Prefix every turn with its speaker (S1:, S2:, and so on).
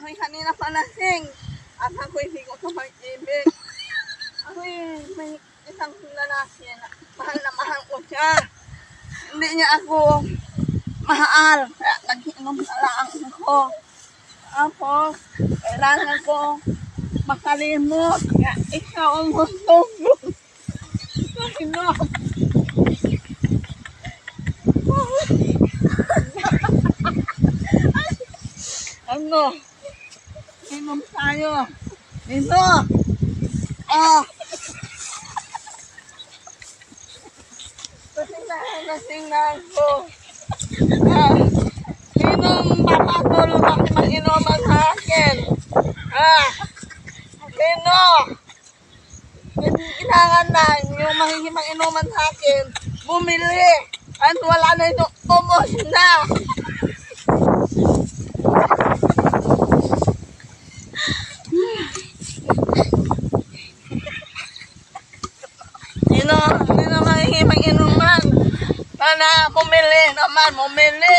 S1: Ako'y kanina pa lasing. At ako'y hindi ko ito mag-ibig. Ako'y may isang lalaki na mahal ko siya. Hindi niya ako mahal. Kaya nag-inom na lang ako. Tapos, kailangan ko makalimot. Kaya ikaw ang gusto ko. Inom. Ano? Inom tayo. Inom. Lasing na ako. Sinong papatulong ako mag-inuman sa akin? Sino? Kailangan na yung makikipag-inuman sa akin. Bumili. At wala na ito. Umos na. Sino makikipag-inuman? Sana bumili naman. Bumili.